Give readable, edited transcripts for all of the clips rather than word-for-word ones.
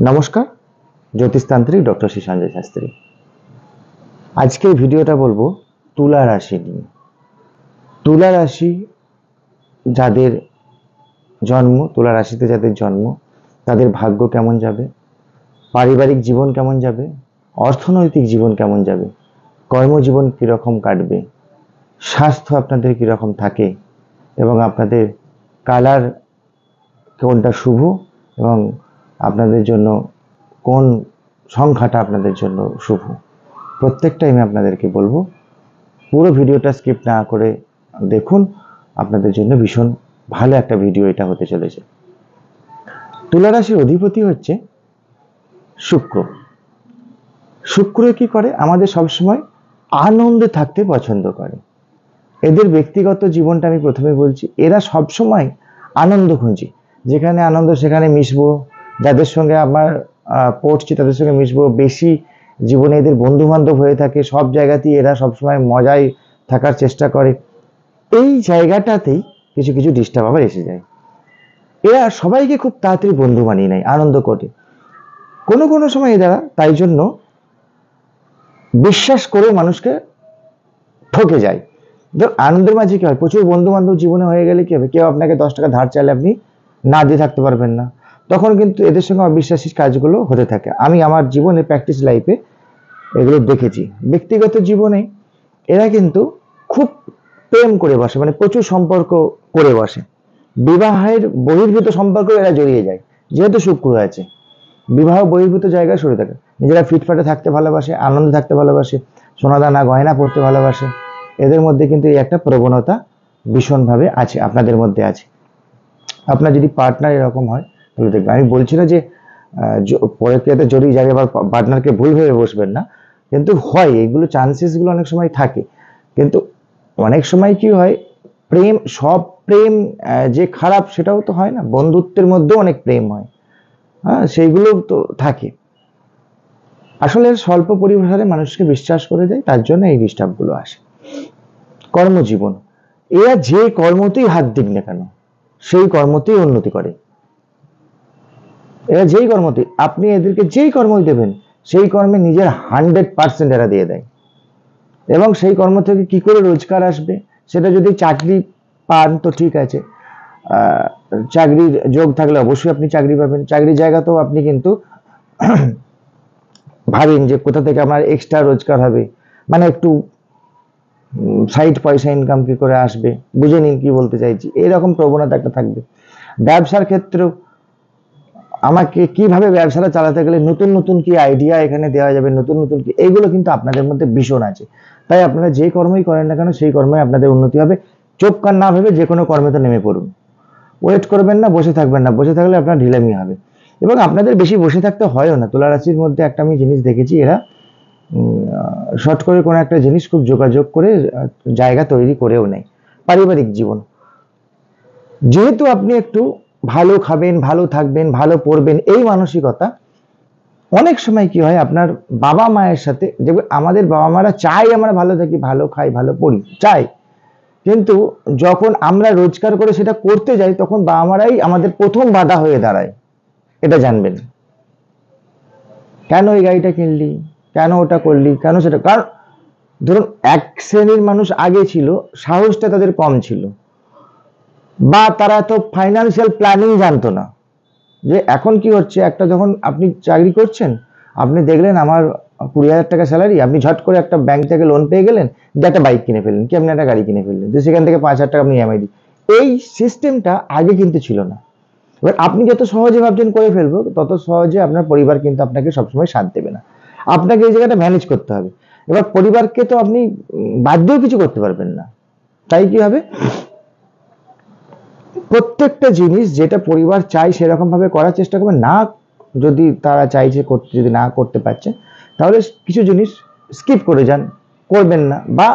নমস্কার, জ্যোতিষতান্ত্রিক ডক্টর শ্রী সঞ্জয় শাস্ত্রী। আজকের ভিডিওটা বলবো তুলা রাশি নিয়ে। তুলা রাশি যাদের জন্ম, তুলা রাশিতে যাদের জন্ম, তাদের ভাগ্য কেমন যাবে, পারিবারিক জীবন কেমন যাবে, অর্থনৈতিক জীবন কেমন যাবে, কর্মজীবন কীরকম কাটবে, স্বাস্থ্য আপনাদের কীরকম থাকে এবং আপনাদের কালার কোনটা শুভ এবং আপনাদের জন্য কোন সংখ্যাটা আপনাদের জন্য শুভ, প্রত্যেকটাই আমি আপনাদেরকে বলবো। পুরো ভিডিওটা স্কিপ না করে দেখুন, আপনাদের জন্য ভীষণ ভালো একটা ভিডিও এটা হতে চলেছে। তুলা রাশির অধিপতি হচ্ছে শুক্র। শুক্র কি করে? আমাদের সবসময় আনন্দে থাকতে পছন্দ করে। এদের ব্যক্তিগত জীবনটা আমি প্রথমে বলছি, এরা সবসময় আনন্দ খুঁজি, যেখানে আনন্দ সেখানে মিশবো, যাদের সঙ্গে আমার পড়ছি তাদের সঙ্গে মিশবো, বেশি জীবনে এদের বন্ধু বান্ধব হয়ে থাকে, সব জায়গাতেই এরা সবসময় মজায় থাকার চেষ্টা করে। এই জায়গাটাতেই কিছু কিছু ডিস্টার্ব আবার এসে যায়। এরা সবাইকে খুব তাড়াতাড়ি বন্ধু বানিয়ে নেয়, আনন্দ করে। কোনো কোনো সময় এরা তাই জন্য বিশ্বাস করে মানুষকে ঠকে যায়। ধর আনন্দের মাঝে কি হয়, প্রচুর বন্ধু বান্ধব জীবনে হয়ে গেলে কি হবে, কেউ আপনাকে 10 টাকা ধার চাইলে আপনি না দিয়ে থাকতে পারবেন না, তখন কিন্তু এদের সঙ্গে অবিশ্বাসী কাজগুলো হতে থাকে। আমি আমার জীবনে প্র্যাকটিস লাইফে এগুলো দেখেছি। ব্যক্তিগত জীবনে এরা কিন্তু খুব প্রেম করে বসে, মানে প্রচুর সম্পর্ক করে বসে। বিবাহের বহির্ভূত সম্পর্ক এরা জড়িয়ে যায়, যেহেতু শুক্র আছে বিবাহ বহির্ভূত জায়গায় সরে থাকে। নিজেরা ফিটফাটে থাকতে ভালোবাসে, আনন্দে থাকতে ভালোবাসে, সোনাদানা গয়না পড়তে ভালোবাসে। এদের মধ্যে কিন্তু এই একটা প্রবণতা ভীষণভাবে আছে, আপনাদের মধ্যে আছে। আপনার যদি পার্টনার এরকম হয় তাহলে দেখবেন, আমি বলছি না যে পরকীয়াতে জড়িয়ে যাবে বা পার্টনারকে ভুল ভেবে বসবেন না, কিন্তু হয় এইগুলো, চান্সেসগুলো অনেক সময় থাকে। কিন্তু অনেক সময় কি হয়, প্রেম, সব প্রেম যে খারাপ সেটাও তো হয় না, বন্ধুত্বের মধ্যেও অনেক প্রেম হয়, হ্যাঁ, সেইগুলো তো থাকে। আসলে স্বল্প পরিবারে মানুষকে বিশ্বাস করে দেয়, তার জন্য এই ডিস্টার্বগুলো আসে। কর্মজীবন, এরা যে কর্মতেই হাত দিক না কেন সেই কর্মতেই উন্নতি করে। এরা যেই কর্মতে, আপনি এদেরকে যেই কর্মই দেবেন সেই কর্মে নিজের 100% এরা দিয়ে দেয়। এবং সেই কর্ম থেকে কি করে রোজগার আসবে, সেটা যদি চাকরি পান তো ঠিক আছে, চাকরির যোগ থাকলে অবশ্যই আপনি চাকরি পাবেন। চাকরির জায়গাতেও আপনি কিন্তু ভাবেন যে কোথা থেকে আমার এক্সট্রা রোজগার হবে, মানে একটু সাইড পয়সা ইনকাম কি করে আসবে, বুঝে নিন কি বলতে চাইছি, এরকম প্রবণতা একটা থাকবে। ব্যবসার ক্ষেত্রেও আমাকে কিভাবে ব্যবসাটা চালাতে গেলে নতুন নতুন কি আইডিয়া এখানে দেওয়া যাবে, নতুন নতুন কি, এইগুলো কিন্তু আপনাদের মধ্যে ভীষণ আছে। তাই আপনারা যে কর্মই করেন না কেন সেই কর্মে আপনাদের উন্নতি হবে। চোখ কান না ভেবে যে কোনো কর্মে তো নেমে পড়ুন, ওয়েট করবেন না, বসে থাকবেন না, বসে থাকলে আপনার ঢিলামি হবে। এবং আপনাদের বেশি বসে থাকতে হয়ও না। তুলা রাশির মধ্যে একটা আমি জিনিস দেখেছি, এরা শর্ট করে কোনো একটা জিনিস খুব যোগাযোগ করে জায়গা তৈরি করেও নেয়। পারিবারিক জীবন, যেহেতু আপনি একটু ভালো খাবেন, ভালো থাকবেন, ভালো পড়বেন, এই মানসিকতা, অনেক সময় কি হয় আপনার বাবা মায়ের সাথে, দেখবেন আমাদের বাবা মারা চাই আমরা ভালো থাকি, ভালো খাই, ভালো পড়ি, চাই, কিন্তু যখন আমরা রোজগার করে সেটা করতে যাই তখন বাবা মারাই আমাদের প্রথম বাধা হয়ে দাঁড়ায়। এটা জানবেন, কেন এই গাড়িটা কিনলি, কেন ওটা করলি, কেন সেটা। কারণ ধরুন এক শ্রেণীর মানুষ আগে ছিল, সাহসটা তাদের কম ছিল, বা তারা তো ফাইন্যান্সিয়াল প্ল্যানিং জানতো না। যে এখন কি হচ্ছে, একটা যখন আপনি চাকরি করছেন, আপনি দেখলেন আমার 20,000 টাকা স্যালারি, আপনি ঝট করে একটা ব্যাংক থেকে লোন পেয়ে গেলেন, যে একটা বাইক কিনে ফেললেন, কি আপনি একটা গাড়ি কিনে ফেললেন, যে সেখান থেকে 5,000 টাকা আপনি ইএমআই দিন। এই সিস্টেমটা আগে কিন্তু ছিল না। এবার আপনি যত সহজে ভাবছেন করে ফেলবো, তত সহজে আপনার পরিবার কিন্তু আপনাকে সবসময় সাথ দেবে না। আপনাকে এই জায়গাটা ম্যানেজ করতে হবে। এবার পরিবারকে তো আপনি বাধ্যও কিছু করতে পারবেন না। তাই কি হবে, প্রত্যেকটা জিনিস যেটা পরিবার চাই সেরকম ভাবে করার চেষ্টা করবেন না। যদি তারা চাইছে করতে, যদি না করতে পারছেন তাহলে কিছু জিনিস স্কিপ করে যান, করবেন না, বা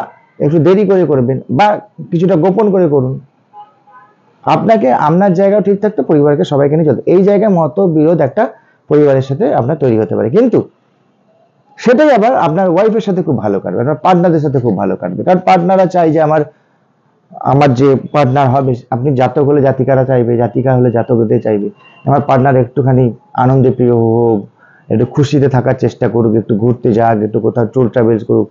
একটু দেরি করে করবেন, বা কিছুটা গোপন করে করুন। আপনাকে আপনার জায়গাও ঠিক থাকতে, পরিবারকে সবাইকে নিয়ে চলতে, এই জায়গায় মতবিরোধ একটা পরিবারের সাথে আপনার তৈরি হতে পারে, কিন্তু সেটাই আবার আপনার ওয়াইফের সাথে খুব ভালো কাটবে, আপনার পার্টনারদের সাথে খুব ভালো কাটবে। কারণ পার্টনাররা চাই যে আমার আমার যে পার্টনার হবে, আপনি জাতক হলে জাতিকারা চাইবে, জাতিকা হলে জাতক হতে চাইবে আমার পার্টনার একটুখানি আনন্দে প্রিয় হোক, একটু খুশিতে থাকার চেষ্টা করুক, একটু ঘুরতে যাক, একটু কোথাও ট্যুর ট্রাভেলস করুক।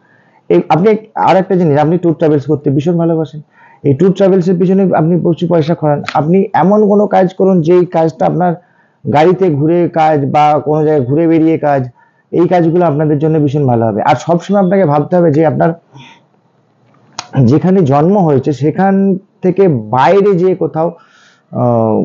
এই আপনি আর একটা জিনিস, আপনি ট্যুর ট্রাভেলস করতে ভীষণ ভালোবাসেন, এই ট্যুর ট্রাভেলস এর পিছনে আপনি প্রচুর পয়সা খরান, আপনি এমন কোনো কাজ করুন যেই কাজটা আপনার গাড়িতে ঘুরে কাজ বা কোনো জায়গায় ঘুরে বেরিয়ে কাজ, এই কাজগুলো আপনাদের জন্য ভীষণ ভালো হবে। আর সবসময় আপনাকে ভাবতে হবে যে আপনার যেখানে জন্ম হয়েছে সেখান থেকে বাইরে যে কোথাও আহ,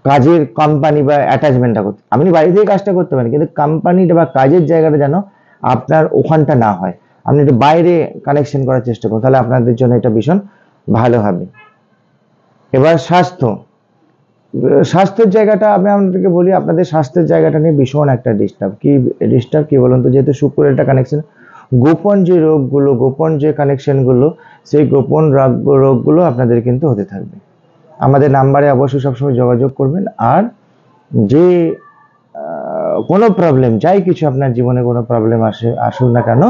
কাজের কোম্পানি বা অ্যাটাচমেন্টটা করতে, আপনি বাড়ি থেকে কাজটা করতে পারেন কিন্তু কোম্পানিটা বা কাজের জায়গাটা যেন আপনার ওখানটা না হয়, আপনি একটু বাইরে কানেকশন করার চেষ্টা করুন, তাহলে আপনাদের জন্য এটা ভীষণ ভালো হবে। এবার স্বাস্থ্যের জায়গাটা আমি আপনাদেরকে বলি, আপনাদের স্বাস্থ্যের জায়গাটা নিয়ে ভীষণ একটা ডিস্টার্ব কি বলুন তো, যেহেতু শুক্রের একটা কানেকশন, গোপন যে রোগগুলো, গোপন যে কানেকশনগুলো, সেই গোপন রোগগুলো আপনাদের কিন্তু হতে থাকবে। আমাদের নাম্বারে অবশ্যই সবসময় যোগাযোগ করবেন। আর যে কোনো প্রবলেম, যাই কিছু আপনার জীবনে কোনো প্রবলেম আসুক না কেন,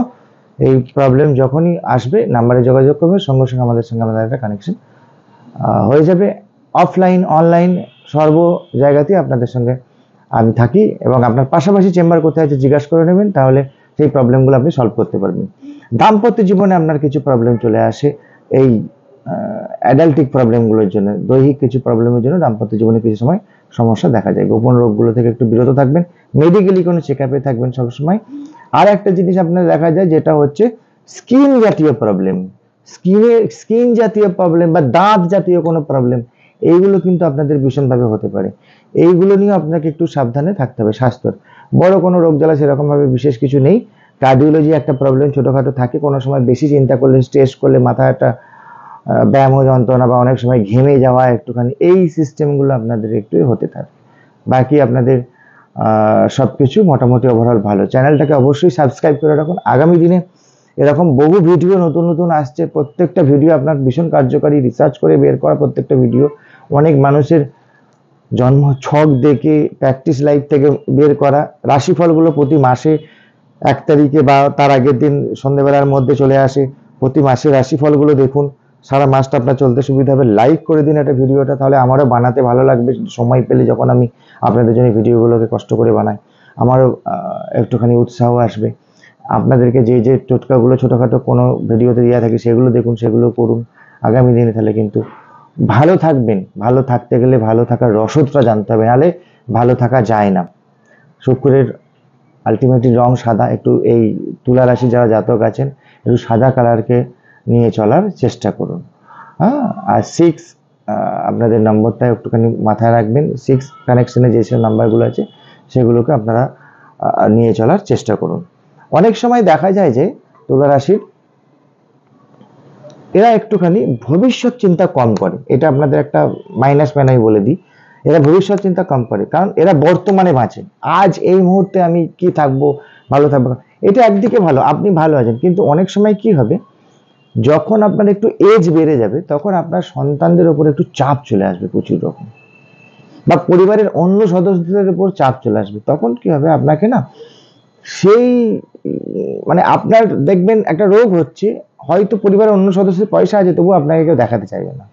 এই প্রবলেম যখনই আসবে নাম্বারে যোগাযোগ করবেন, সঙ্গে সঙ্গে আমাদের একটা কানেকশন হয়ে যাবে। অফলাইন অনলাইন সর্ব জায়গাতেই আপনাদের সঙ্গে আমি থাকি, এবং আপনার পাশাপাশি চেম্বার কোথায় আছে জিজ্ঞাসা করে নেবেন, তাহলে সেই প্রবলেমগুলো আপনি সলভ করতে পারবেন। দাম্পত্য জীবনে আপনার কিছু প্রবলেম চলে আসে এই অ্যাডাল্টিক প্রবলেমগুলোর জন্য, দৈহিক কিছু প্রবলেমের জন্য দাম্পত্য জীবনে কিছু সময় সমস্যা দেখা যায়। গোপন রোগগুলো থেকে একটু বিরত থাকবেন, মেডিকেলি কোনো চেক আপে থাকবেন সবসময়। আর একটা জিনিস আপনার দেখা যায় যেটা হচ্ছে স্কিন জাতীয় প্রবলেম, স্কিন জাতীয় প্রবলেম বা দাঁত জাতীয় কোনো প্রবলেম, এইগুলো কিন্তু আপনাদের ভীষণভাবে হতে পারে। এইগুলো নিয়ে আপনাকে একটু সাবধানে থাকতে হবে। স্বাস্থ্যর বড় কোনো রোগ জ্বালা সেরকম ভাবে বিশেষ কিছু নেই, কার্ডিওলজি একটা প্রবলেম ছোটখাটো থাকে, কোনো সময় বেশি চিন্তা করলে, স্ট্রেস করলে মাথা একটা ব্যায়াম যন্ত্রণা বা অনেক সময় ঘেমে যাওয়া একটুখানি, এই সিস্টেমগুলো আপনাদের একটু হতে থাকে। বাকি আপনাদের সবকিছু মোটামুটি ওভারঅল ভালো। চ্যানেলটাকে অবশ্যই সাবস্ক্রাইব করে রাখুন, আগামী দিনে এরকম বহু ভিডিও নতুন নতুন আসছে, প্রত্যেকটা ভিডিও আপনার ভীষণ কার্যকারী, রিসার্চ করে বের করা প্রত্যেকটা ভিডিও, অনেক মানুষের জন্ম ছক দেখে প্র্যাকটিস লাইফ থেকে বের করা, রাশিফলগুলো প্রতি মাসে 1 তারিখে বা তার আগের দিন সন্ধ্যেবেলার মধ্যে চলে আসে, প্রতি মাসে রাশিফলগুলো দেখুন, সারা মাসটা আপনার চলতে সুবিধা হবে। লাইক করে দিন একটা ভিডিওটা, তাহলে আমারও বানাতে ভালো লাগবে, সময় পেলে যখন আমি আপনাদের জন্য ভিডিওগুলোকে কষ্ট করে বানাই আমারও একটুখানি উৎসাহ আসবে। আপনাদেরকে যে যে টোটকাগুলো ছোটোখাটো কোনো ভিডিওতে দেওয়া থাকে সেগুলো দেখুন, সেগুলো করুন আগামী দিনে, তাহলে কিন্তু ভালো থাকবেন। ভালো থাকতে গেলে ভালো থাকার রসদটা জানতে হবে, নাহলে ভালো থাকা যায় না। শুক্রের আলটিমেটলি রং সাদা, একটু এই তুলা রাশি যারা জাতক আছেন একটু সাদা কালারকে নিয়ে চলার চেষ্টা করুন। হ্যাঁ, আর 6 আপনাদের নম্বরটা একটুখানি মাথায় রাখবেন, 6 কানেকশনে যেসব নাম্বারগুলো আছে সেগুলোকে আপনারা নিয়ে চলার চেষ্টা করুন। অনেক সময় দেখা যায় যে তুলা রাশির এরা একটুখানি ভবিষ্যৎ চিন্তা কম করে, এটা আপনাদের একটা মাইনাস পয়েন্ট আমি বলে দিই, এরা ভবিষ্যৎ চিন্তা কম করে, কারণ এরা বর্তমানে বাঁচে, আজ এই মুহূর্তে আমি কি থাকবো, ভালো থাকবো, এটা একদিকে ভালো, আপনি ভালো আছেন, কিন্তু অনেক সময় কি হবে যখন আপনার একটু এজ বেড়ে যাবে তখন আপনার সন্তানদের উপর একটু চাপ চলে আসবে প্রচুর রকম, বা পরিবারের অন্য সদস্যদের উপর চাপ চলে আসবে, তখন কি হবে আপনাকে না সেই মানে আপনার দেখবেন একটা রোগ হচ্ছে, হয়তো পরিবারের অন্য সদস্যের পয়সা আছে তবু আপনাকে কেউ দেখাতে চাইবে না,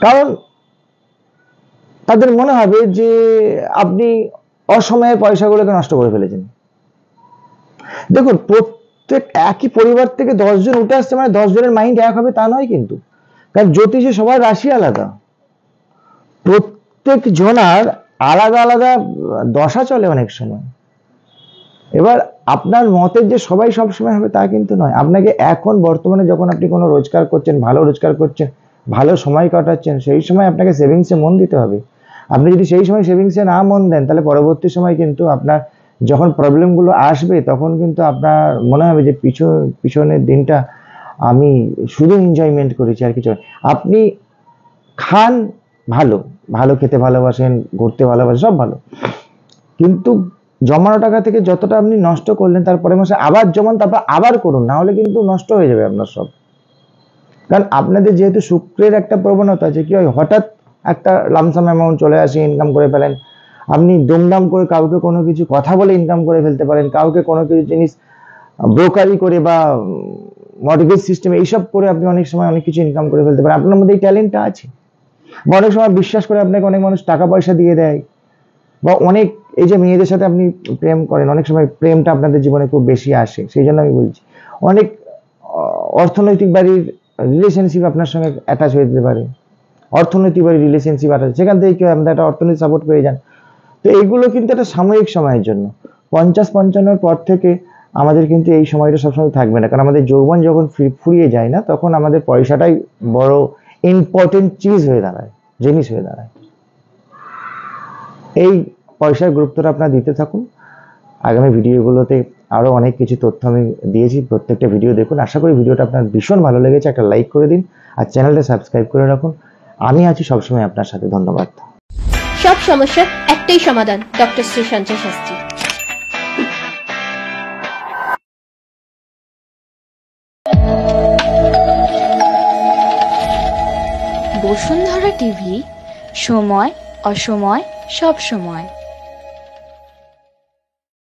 কারণ তাদের মনে হবে যে আপনি অসময়ে পয়সাগুলোকে নষ্ট করে ফেলেছেন। দেখুন, প্রত্যেক একই পরিবার থেকে 10 জন উঠে আসছে মানে 10 জনের মাইন্ড এক হবে তা নয় কিন্তু, কারণ জ্যোতিষে সবার রাশি আলাদা, প্রত্যেক জনার আলাদা আলাদা দশা চলে অনেক সময়। এবার আপনার মতের যে সবাই সবসময় হবে তা কিন্তু নয়, আপনাকে এখন বর্তমানে যখন আপনি কোনো রোজগার করছেন, ভালো রোজগার করছেন, ভালো সময় কাটাচ্ছেন, সেই সময় আপনাকে সেভিংসে মন দিতে হবে। আপনি যদি সেই সময় সেভিংসে না মন দেন তাহলে পরবর্তী সময় কিন্তু আপনার যখন প্রবলেমগুলো আসবে তখন কিন্তু আপনার মনে হবে যে পিছনের দিনটা আমি শুধু এনজয়মেন্ট করেছি আর কিছু। আপনি খান ভালো, ভালো খেতে ভালোবাসেন, ঘুরতে ভালোবাসেন, সব ভালো, কিন্তু জমানো টাকা থেকে যতটা আপনি নষ্ট করলেন তারপরে মাসে আবার জমান, তারপর আবার করুন, না হলে কিন্তু নষ্ট হয়ে যাবে আপনার সব। কারণ আপনাদের যেহেতু শুক্রের একটা প্রবণতা আছে, কি হয় হঠাৎ একটা লামসাম অ্যামাউন্ট চলে আসে, ইনকাম করে ফেলেন, আপনি দুমদাম করে কাউকে কোনো কিছু কথা বলে ইনকাম করে ফেলতে পারেন, কাউকে কোনো কিছু জিনিস ব্রোকারি করে বা মর্টগেজ সিস্টেম এইসব করে আপনি অনেক সময় অনেক কিছু ইনকাম করে ফেলতে পারেন। আপনার মধ্যে এই ট্যালেন্টটা আছে। বা অনেক সময় বিশ্বাস করে আপনাকে অনেক মানুষ টাকা পয়সা দিয়ে দেয়, বা অনেক এই যে মেয়েদের সাথে আপনি প্রেম করেন, অনেক সময় প্রেমটা আপনাদের জীবনে খুব বেশি আসে, সেই জন্য আমি বলছি অনেক অর্থনৈতিক বাড়ির রিলেশনশিপ আপনার সঙ্গে অ্যাটাচ হয়ে যেতে পারে, অর্থনৈতিক বাড়ির রিলেশনশিপ অ্যাটাচ, সেখান থেকে কেউ আপনার একটা অর্থনৈতিক সাপোর্ট পেয়ে যান। তো এইগুলো কিন্তু একটা সাময়িক সময়ের জন্য। 50-55 পর থেকে আমাদের কিন্তু এই সময়টা সবসময় থাকবে না, কারণ আমাদের যৌবন যখন ফুরিয়ে যায় না, তখন আমাদের পয়সাটাই বড় ইম্পর্টেন্ট জিনিস হয়ে দাঁড়ায়। এই পয়সার গুরুত্বটা আপনারা দিতে থাকুন। আগামী ভিডিওগুলোতে আরো অনেক কিছু তথ্য আমি দিয়েছি, প্রত্যেকটা ভিডিও দেখুন। আশা করি ভিডিওটা আপনার ভীষণ ভালো লেগেছে। একটা লাইক করে দিন আর চ্যানেলটা সাবস্ক্রাইব করে রাখুন। আমি আছি সবসময় আপনার সাথে। ধন্যবাদ। সব সমস্যার একটাই সমাধান, ডক্টর শ্রী সঞ্জয় শাস্ত্রী। বসুন্ধরা টিভি, সময় অসময় সব সময়।